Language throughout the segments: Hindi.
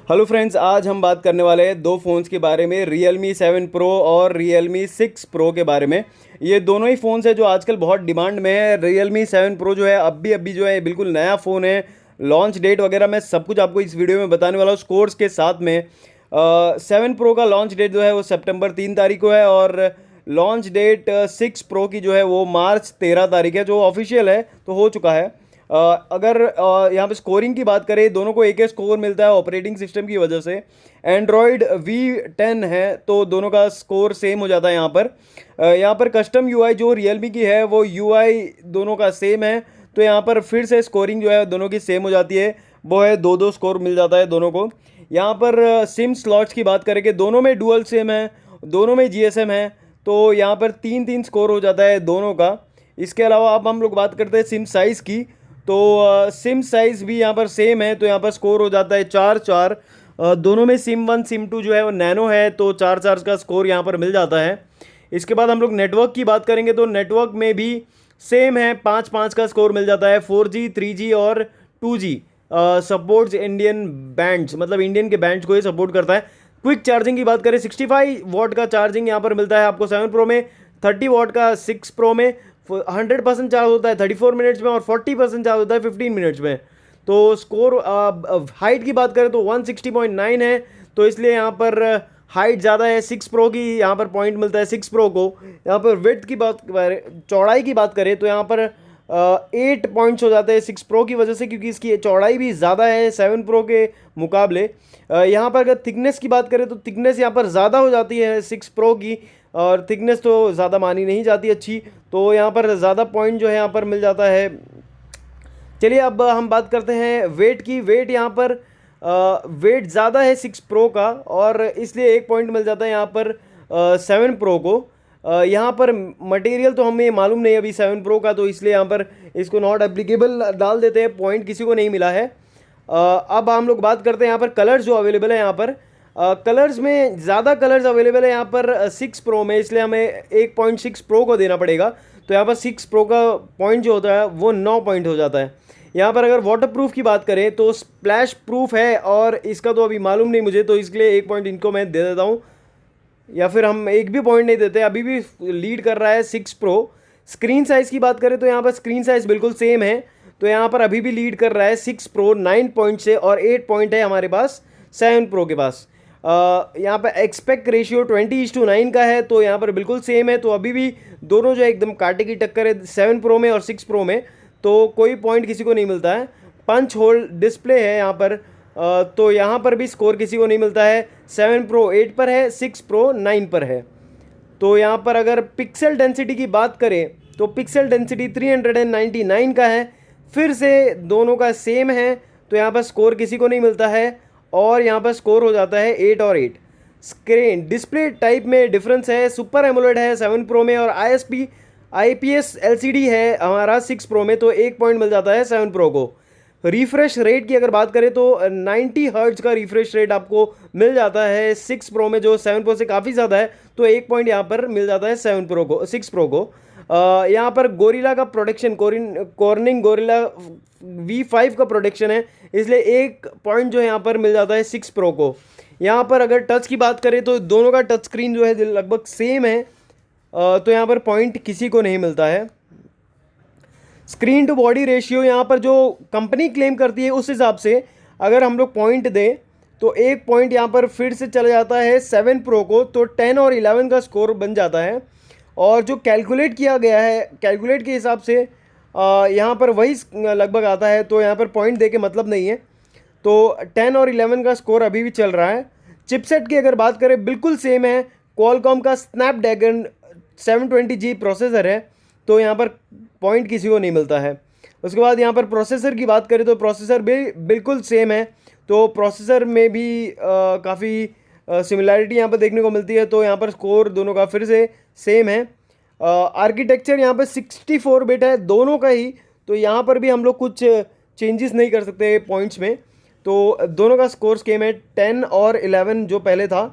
हेलो फ्रेंड्स, आज हम बात करने वाले हैं दो फ़ोन्स के बारे में, Realme 7 Pro और Realme 6 Pro के बारे में। ये दोनों ही फ़ोन्स हैं जो आजकल बहुत डिमांड में है। Realme 7 Pro जो है अभी जो है बिल्कुल नया फ़ोन है। लॉन्च डेट वगैरह मैं सब कुछ आपको इस वीडियो में बताने वाला हूँ स्कोर्स के साथ में। 7 Pro का लॉन्च डेट जो है वो सितंबर 3 तारीख को है और लॉन्च डेट 6 Pro की जो है वो मार्च 13 तारीख है, जो ऑफिशियल है तो हो चुका है। अगर यहाँ पे स्कोरिंग की बात करें, दोनों को एक स्कोर मिलता है ऑपरेटिंग सिस्टम की वजह से। एंड्रॉयड V10 है तो दोनों का स्कोर सेम हो जाता है। यहाँ पर कस्टम यूआई जो रियलमी की है वो यूआई दोनों का सेम है, तो यहाँ पर फिर से स्कोरिंग जो है दोनों की सेम हो जाती है, वो है 2-2 स्कोर मिल जाता है दोनों को। यहाँ पर सिम स्लॉट्स की बात करें कि दोनों में डुअल सिम है, दोनों में GSM है, तो यहाँ पर 3-3 स्कोर हो जाता है दोनों का। इसके अलावा अब हम लोग बात करते हैं सिम साइज़ की, तो सिम साइज़ भी यहाँ पर सेम है, तो यहाँ पर स्कोर हो जाता है 4-4। दोनों में सिम 1 सिम 2 जो है वो नैनो है, तो 4-4 का स्कोर यहाँ पर मिल जाता है। इसके बाद हम लोग नेटवर्क की बात करेंगे तो नेटवर्क में भी सेम है, 5-5 का स्कोर मिल जाता है। 4G 3G और 2G सपोर्ट्स इंडियन बैंड्स, मतलब इंडियन के बैंड्स को ये सपोर्ट करता है। क्विक चार्जिंग की बात करें, 65 वॉट का चार्जिंग यहाँ पर मिलता है आपको 7 प्रो में, 30 वॉट का 6 प्रो में, 100% चार्ज होता है 34 मिनट्स में और 40% चार्ज होता है 15 मिनट्स में। तो स्कोर हाइट की बात करें तो 160.9 है, तो इसलिए यहाँ पर हाइट ज़्यादा है 6 प्रो की, यहाँ पर पॉइंट मिलता है 6 प्रो को। यहाँ पर विड्थ की बात करें, चौड़ाई की बात करें तो यहाँ पर 8 पॉइंट्स हो जाते हैं 6 प्रो की वजह से, क्योंकि इसकी चौड़ाई भी ज़्यादा है 7 प्रो के मुकाबले। यहाँ पर अगर थिकनेस की बात करें तो थिकनेस यहाँ पर ज़्यादा हो जाती है 6 प्रो की, और थिकनेस तो ज़्यादा मानी नहीं जाती अच्छी, तो यहाँ पर ज़्यादा पॉइंट जो है यहाँ पर मिल जाता है। चलिए अब हम बात करते हैं वेट की। वेट यहाँ पर वेट ज़्यादा है 6 प्रो का, और इसलिए 1 पॉइंट मिल जाता है यहाँ पर 7 प्रो को। यहाँ पर मटेरियल तो हमें मालूम नहीं अभी 7 प्रो का, तो इसलिए यहाँ पर इसको नॉट एप्लीकेबल डाल देते हैं, पॉइंट किसी को नहीं मिला है। अब हम लोग बात करते हैं यहाँ पर कलर्स जो अवेलेबल है। यहाँ पर कलर्स में ज़्यादा कलर्स अवेलेबल है यहाँ पर 6 प्रो में, इसलिए हमें 1.6 प्रो को देना पड़ेगा, तो यहाँ पर 6 प्रो का पॉइंट जो होता है वो 9 पॉइंट हो जाता है। यहाँ पर अगर वाटर प्रूफ की बात करें तो स्प्लैश प्रूफ है, और इसका तो अभी मालूम नहीं मुझे, तो इसके लिए 1 पॉइंट इनको मैं दे देता हूँ, या फिर हम एक भी पॉइंट नहीं देते, अभी भी लीड कर रहा है 6 प्रो। स्क्रीन साइज़ की बात करें तो यहाँ पर स्क्रीन साइज़ बिल्कुल सेम है, तो यहाँ पर अभी भी लीड कर रहा है 6 प्रो 9 पॉइंट से, और 8 पॉइंट है हमारे पास 7 प्रो के पास। यहाँ पर एक्सपेक्ट रेशियो 20:9 का है, तो यहाँ पर बिल्कुल सेम है, तो अभी भी दोनों जो एकदम कांटे की टक्कर है 7 प्रो में और 6 प्रो में, तो कोई पॉइंट किसी को नहीं मिलता है। पंच होल डिस्प्ले है यहाँ पर, तो यहाँ पर भी स्कोर किसी को नहीं मिलता है। 7 प्रो 8 पर है, 6 प्रो 9 पर है। तो यहाँ पर अगर पिक्सल डेंसिटी की बात करें तो पिक्सल डेंसिटी 399 का है, फिर से दोनों का सेम है, तो यहाँ पर स्कोर किसी को नहीं मिलता है, और यहाँ पर स्कोर हो जाता है 8 और 8। स्क्रीन डिस्प्ले टाइप में डिफरेंस है, सुपर एमोलेड है 7 प्रो में, और IPS LCD है हमारा 6 प्रो में, तो 1 पॉइंट मिल जाता है 7 प्रो को। रिफ्रेश रेट की अगर बात करें तो 90 हर्ट्ज का रिफ्रेश रेट आपको मिल जाता है 6 प्रो में, जो 7 प्रो से काफ़ी ज़्यादा है, तो 1 पॉइंट यहाँ पर मिल जाता है 7 प्रो को 6 प्रो को। यहाँ पर गोरिल्ला का प्रोटेक्शन, कॉर्निंग गोरिल्ला V5 का प्रोटेक्शन है, इसलिए 1 पॉइंट जो है यहाँ पर मिल जाता है 6 प्रो को। यहाँ पर अगर टच की बात करें तो दोनों का टच स्क्रीन जो है लगभग सेम है, तो यहाँ पर पॉइंट किसी को नहीं मिलता है। स्क्रीन टू बॉडी रेशियो यहाँ पर जो कंपनी क्लेम करती है उस हिसाब से अगर हम लोग पॉइंट दें तो 1 पॉइंट यहाँ पर फिर से चला जाता है 7 प्रो को, तो 10 और 11 का स्कोर बन जाता है। और जो कैलकुलेट किया गया है, कैलकुलेट के हिसाब से यहाँ पर वही लगभग आता है, तो यहाँ पर पॉइंट दे के मतलब नहीं है, तो 10 और 11 का स्कोर अभी भी चल रहा है। चिपसेट की अगर बात करें बिल्कुल सेम है, क्वालकॉम का स्नैपड्रैगन 720G प्रोसेसर है, तो यहाँ पर पॉइंट किसी को नहीं मिलता है। उसके बाद यहाँ पर प्रोसेसर की बात करें तो प्रोसेसर भी बिल्कुल सेम है, तो प्रोसेसर में भी काफ़ी सिमिलैरिटी यहाँ पर देखने को मिलती है, तो यहाँ पर स्कोर दोनों का फिर से सेम है। आर्किटेक्चर यहाँ पर 64 बिट है दोनों का ही, तो यहाँ पर भी हम लोग कुछ चेंजेस नहीं कर सकते पॉइंट्स में, तो दोनों का स्कोर सेम है 10 और 11 जो पहले था।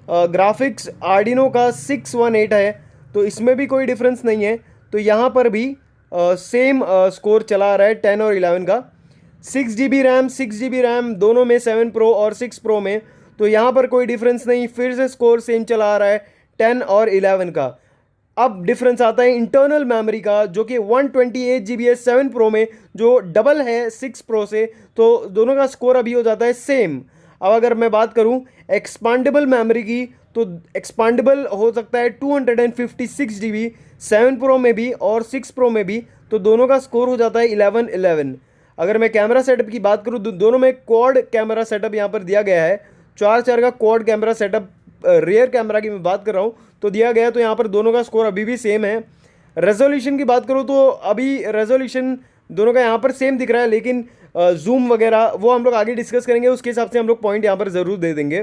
ग्राफिक्स आर्डिनो का 618 है, तो इसमें भी कोई डिफरेंस नहीं है, तो यहाँ पर भी सेम स्कोर चला आ रहा है 10 और 11 का। 6 GB रैम दोनों में 7 प्रो और 6 प्रो में, तो यहाँ पर कोई डिफरेंस नहीं, फिर से स्कोर सेम चला आ रहा है 10 और 11 का। अब डिफरेंस आता है इंटरनल मेमोरी का, जो कि 128 GB है 7 प्रो में, जो डबल है 6 प्रो से, तो दोनों का स्कोर अभी हो जाता है सेम। अब अगर मैं बात करूं एक्सपांडेबल मेमोरी की, तो एक्सपांडेबल हो सकता है 256 GB 7 प्रो में भी और 6 प्रो में भी, तो दोनों का स्कोर हो जाता है 11-11। अगर मैं कैमरा सेटअप की बात करूं, दोनों में क्वाड कैमरा सेटअप यहाँ पर दिया गया है, 4 का quad camera setup, rear camera की मैं बात कर रहा हूँ तो दिया गया है, तो यहाँ पर दोनों का स्कोर अभी भी सेम है। रेजोल्यूशन की बात करूँ तो अभी रेजोल्यूशन दोनों का यहाँ पर सेम दिख रहा है, लेकिन जूम वगैरह वो हम लोग आगे डिस्कस करेंगे, उसके हिसाब से हम लोग पॉइंट यहाँ पर ज़रूर दे देंगे।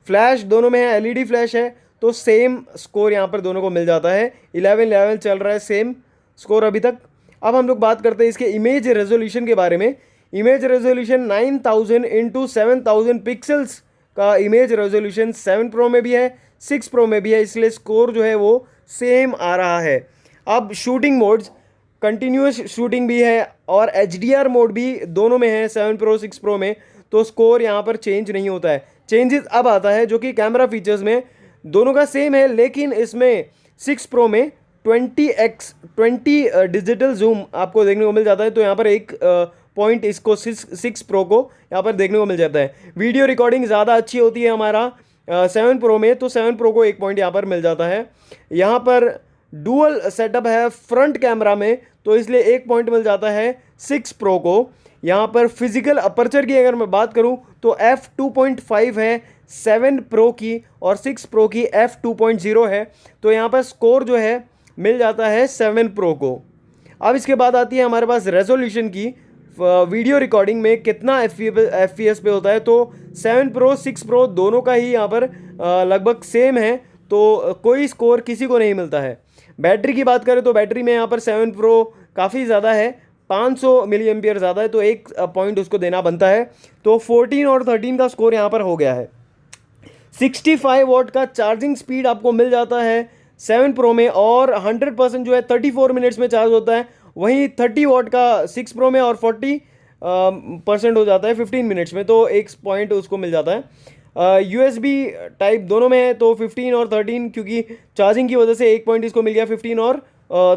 फ्लैश दोनों में है, एलईडी फ्लैश है, तो सेम स्कोर यहाँ पर दोनों को मिल जाता है, 11-11 चल रहा है सेम स्कोर अभी तक। अब हम लोग बात करते हैं इसके इमेज रेजोल्यूशन के बारे में। इमेज रेजोल्यूशन 9000 इंटू 7000 पिक्सल्स का इमेज रेजोल्यूशन 7 प्रो में भी है, 6 प्रो में भी है, इसलिए स्कोर जो है वो सेम आ रहा है। अब शूटिंग मोड्स, कंटिन्यूस शूटिंग भी है और HDR मोड भी दोनों में है 7 प्रो 6 प्रो में, तो स्कोर यहाँ पर चेंज नहीं होता है। चेंजेस अब आता है जो कि कैमरा फीचर्स में दोनों का सेम है, लेकिन इसमें 6 प्रो में 20 डिजिटल जूम आपको देखने को मिल जाता है, तो यहाँ पर एक पॉइंट इसको 6 प्रो को यहाँ पर देखने को मिल जाता है। वीडियो रिकॉर्डिंग ज़्यादा अच्छी होती है हमारा 7 प्रो में, तो 7 प्रो को एक पॉइंट यहाँ पर मिल जाता है। यहाँ पर डुअल सेटअप है फ्रंट कैमरा में, तो इसलिए एक पॉइंट मिल जाता है 6 प्रो को। यहाँ पर फिजिकल अपर्चर की अगर मैं बात करूँ तो f2.5 है 7 प्रो की और 6 प्रो की f2.0 है, तो यहाँ पर स्कोर जो है मिल जाता है 7 प्रो को। अब इसके बाद आती है हमारे पास रेजोल्यूशन की, वीडियो रिकॉर्डिंग में कितना FPS पे होता है, तो 7 प्रो 6 प्रो दोनों का ही यहाँ पर लगभग सेम है, तो कोई स्कोर किसी को नहीं मिलता है। बैटरी की बात करें तो बैटरी में यहाँ पर 7 प्रो काफ़ी ज़्यादा है, 500 मिली एम्पियर ज़्यादा है, तो एक पॉइंट उसको देना बनता है, तो 14 और 13 का स्कोर यहाँ पर हो गया है। 65 वॉट का चार्जिंग स्पीड आपको मिल जाता है 7 प्रो में, और 100% जो है 34 मिनट्स में चार्ज होता है, वहीं 30 वॉट का 6 प्रो में और 40% हो जाता है 15 मिनट्स में, तो एक पॉइंट उसको मिल जाता है। USB टाइप दोनों में है, तो 15 और 13, क्योंकि चार्जिंग की वजह से एक पॉइंट इसको मिल गया, 15 और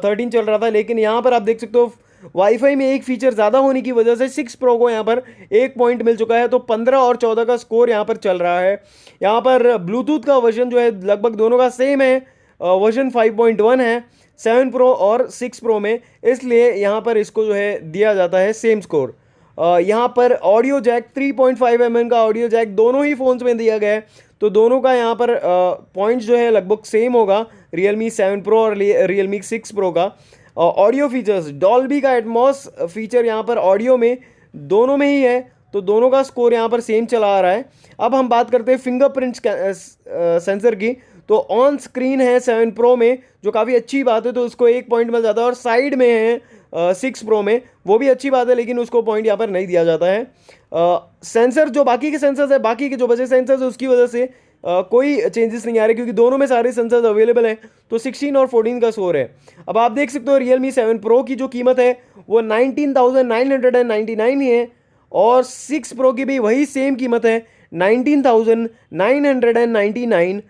13 चल रहा था, लेकिन यहाँ पर आप देख सकते हो वाईफाई में एक फीचर ज़्यादा होने की वजह से 6 प्रो को यहाँ पर एक पॉइंट मिल चुका है, तो 15 और 14 का स्कोर यहाँ पर चल रहा है। यहाँ पर ब्लूटूथ का वर्जन जो है लगभग दोनों का सेम है, वर्जन 5.1 है 7 प्रो और 6 प्रो में, इसलिए यहाँ पर इसको जो है दिया जाता है सेम स्कोर। यहाँ पर ऑडियो जैक 3.5 mm का ऑडियो जैक दोनों ही फ़ोन्स में दिया गया है, तो दोनों का यहाँ पर पॉइंट्स जो है लगभग सेम होगा, Realme 7 Pro और Realme 6 Pro का। ऑडियो फीचर्स, डॉल्बी का एटमॉस फीचर यहाँ पर ऑडियो में दोनों में ही है, तो दोनों का स्कोर यहाँ पर सेम चला आ रहा है। अब हम बात करते हैं फिंगरप्रिंट सेंसर की, तो ऑन स्क्रीन है 7 प्रो में, जो काफ़ी अच्छी बात है, तो उसको एक पॉइंट मिल जाता है, और साइड में है 6 प्रो में, वो भी अच्छी बात है, लेकिन उसको पॉइंट यहाँ पर नहीं दिया जाता है। सेंसर जो बाकी के सेंसर्स है, बाकी के जो बचे सेंसर्स है, उसकी वजह से कोई चेंजेस नहीं आ रहे, क्योंकि दोनों में सारे सेंसर्स अवेलेबल हैं, तो 16 और 14 का स्कोर है। अब आप देख सकते हो Realme 7 Pro की जो कीमत है वो 19,999 ही है, और 6 Pro की भी वही सेम कीमत है 19,999।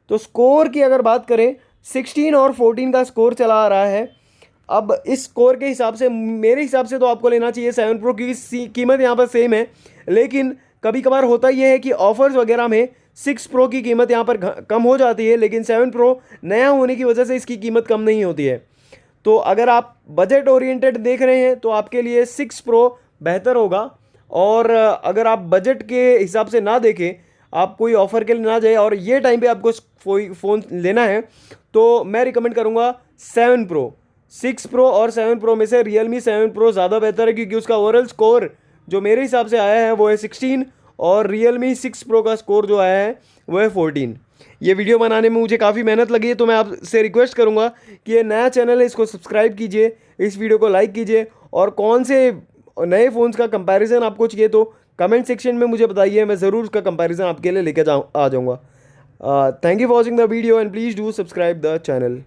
तो स्कोर की अगर बात करें 16 और 14 का स्कोर चला आ रहा है। अब इस स्कोर के हिसाब से मेरे हिसाब से तो आपको लेना चाहिए 7 Pro, क्योंकि कीमत यहाँ पर सेम है, लेकिन कभी कभार होता यह है कि ऑफर्स वगैरह में 6 Pro की कीमत यहाँ पर कम हो जाती है, लेकिन 7 Pro नया होने की वजह से इसकी कीमत कम नहीं होती है। तो अगर आप बजट ओरिएंटेड देख रहे हैं तो आपके लिए 6 Pro बेहतर होगा, और अगर आप बजट के हिसाब से ना देखें, आप कोई ऑफ़र के लिए ना जाए और ये टाइम पे आपको फ़ोन लेना है, तो मैं रिकमेंड करूँगा 7 Pro। 6 Pro और 7 Pro में से Realme 7 Pro ज़्यादा बेहतर है, क्योंकि उसका ओवरऑल स्कोर जो मेरे हिसाब से आया है वो है 16, और Realme 6 Pro का स्कोर जो आया है वो है 14। ये वीडियो बनाने में मुझे काफ़ी मेहनत लगी है, तो मैं आपसे रिक्वेस्ट करूँगा कि ये नया चैनल है, इसको सब्सक्राइब कीजिए, इस वीडियो को लाइक कीजिए, और कौन से नए फ़ोन्स का कंपैरिजन आपको चाहिए तो कमेंट सेक्शन में मुझे बताइए, मैं ज़रूर उसका कंपैरिजन आपके लिए लेके आ जाऊँगा। Thank you for watching the video, and please do subscribe the channel.